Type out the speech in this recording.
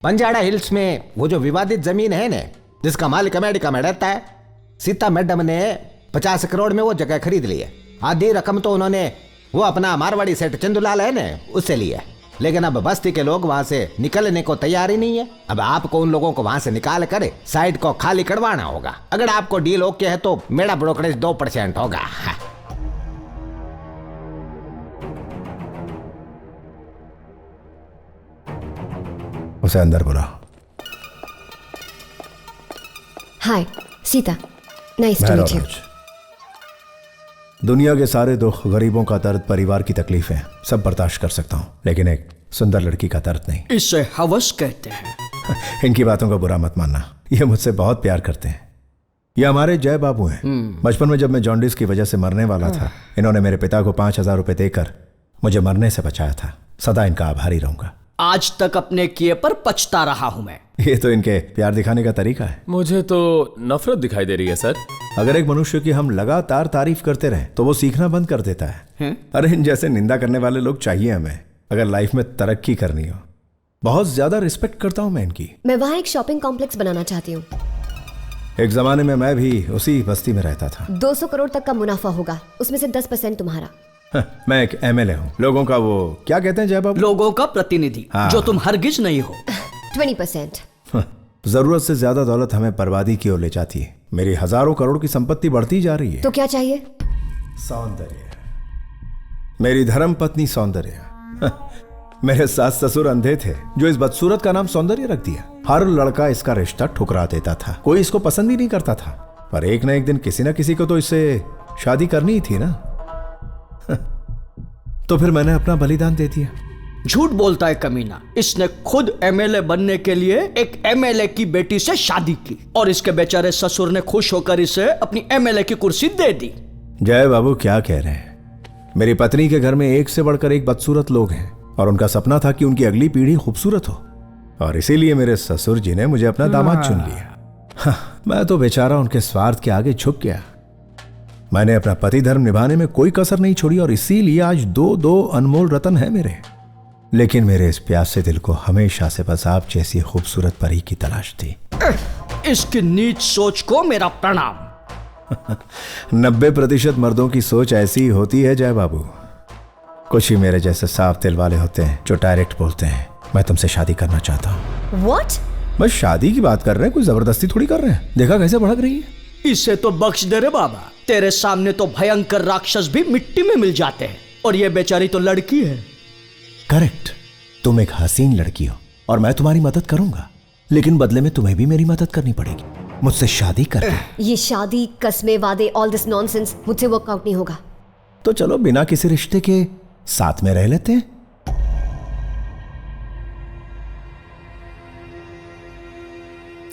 Banjara hills में वो जो विवादित जमीन है ना, जिसका मालिक अमेरिका में रहता है, सीता मैडम ने 50 करोड़ में वो जगह खरीद ली है। आधी रकम तो उन्होंने वो अपना मारवाड़ी सेठ चंदूलाल है ना, उससे ली है। लेकिन अब बस्ती के लोग वहां से निकलने को तैयार ही नहीं है। अब आपको उन लोगों को वहां से निकाल कर साइड को खाली करवाना होगा। अगर आपको डील ओके है तो मेरा ब्रोकरेज 2% होगा। उसे अंदर बुला। Hi Sita, nice to meet you. दुनिया के सारे दुख, गरीबों का दर्द, परिवार की तकलीफें सब बर्दाश्त कर सकता हूँ, लेकिन एक सुंदर लड़की का दर्द नहीं। इसे हवस कहते हैं। इनकी बातों का बुरा मत मानना, ये मुझसे बहुत प्यार करते हैं। ये हमारे जय बाबू हैं। बचपन में जब मैं जॉन्डिस की वजह से मरने वाला था, इन्होंने मेरे पिता को 5,000 रुपए देकर मुझे मरने से बचाया था। सदा इनका आभारी रहूंगा। आज तक अपने किए पर पछता रहा हूं मैं। ये तो इनके प्यार दिखाने का तरीका है। मुझे तो नफरत दिखाई दे रही है सर। अगर एक मनुष्य की हम लगातार तारीफ करते रहें तो वो सीखना बंद कर देता है। अरे इन जैसे निंदा करने वाले लोग चाहिए हमें, अगर लाइफ में तरक्की करनी हो। बहुत ज्यादा रिस्पेक्ट करता हूं मैं इनकी। मैं वहाँ एक शॉपिंग कॉम्प्लेक्स बनाना चाहती हूँ। एक जमाने में मैं भी उसी बस्ती में रहता था। 200 करोड़ तक का मुनाफा होगा, उसमें से 10% तुम्हारा। मैं एक MLA हूँ, लोगों का वो क्या कहते हैं जय बाबू? लोगों का प्रतिनिधि। हाँ। जो तुम हरगिज नहीं हो। 20%। जरूरत से ज्यादा दौलत हमें बर्बादी की ओर ले जाती है। मेरी हजारों करोड़ की संपत्ति बढ़ती जा रही है। तो क्या चाहिए? सौंदर्य। मेरी धर्म पत्नी सौंदर्य। मेरे सास ससुर अंधे थे जो इस बदसूरत का नाम सौंदर्य रख दिया। हर लड़का इसका रिश्ता ठुकरा देता था, कोई इसको पसंद ही नहीं करता था। पर एक न एक दिन किसी न किसी को तो इससे शादी करनी ही थी ना। तो फिर मैंने अपना बलिदान दे दिया। झूठ बोलता है कमीना। इसने खुद MLA बनने के लिए एक MLA की बेटी से शादी की और इसके बेचारे ससुर ने खुश होकर इसे अपनी MLA की कुर्सी दे दी। जय बाबू क्या कह रहे हैं? मेरी पत्नी के घर में एक से बढ़कर एक बदसूरत लोग हैं और उनका सपना था कि उनकी अगली पीढ़ी खूबसूरत हो, और इसीलिए मेरे ससुर जी ने मुझे अपना दामाद चुन लिया। मैं तो बेचारा उनके स्वार्थ के आगे झुक गया। मैंने अपना पति धर्म निभाने में कोई कसर नहीं छोड़ी और इसीलिए आज दो अनमोल रतन है मेरे। लेकिन मेरे इस प्यासे दिल को हमेशा से बस आप जैसी खूबसूरत परी की तलाश थी। इसकी नीच सोच को मेरा प्रणाम। 90% मर्दों की सोच ऐसी ही होती है जय बाबू। कुछ ही मेरे जैसे साफ दिल वाले होते हैं जो डायरेक्ट बोलते हैं मैं तुमसे शादी करना चाहता हूँ। What? बस शादी की बात कर रहे हैं, कोई जबरदस्ती थोड़ी कर रहे हैं। देखा कैसे भड़क रही है। इसे तो बख्श दे रे बाबा। तेरे सामने तो भयंकर राक्षस भी मिट्टी में मिल जाते हैं और ये बेचारी तो लड़की है। करेक्ट, तुम एक हसीन लड़की हो और मैं तुम्हारी मदद करूंगा, लेकिन बदले में तुम्हें भी मेरी मदद करनी पड़ेगी। मुझसे शादी कर। ये शादी, कस्मे, वादे, ऑल दिस नॉनसेंस मुझसे वर्कआउट नहीं होगा। तो चलो बिना किसी रिश्ते के साथ में रह लेते हैं।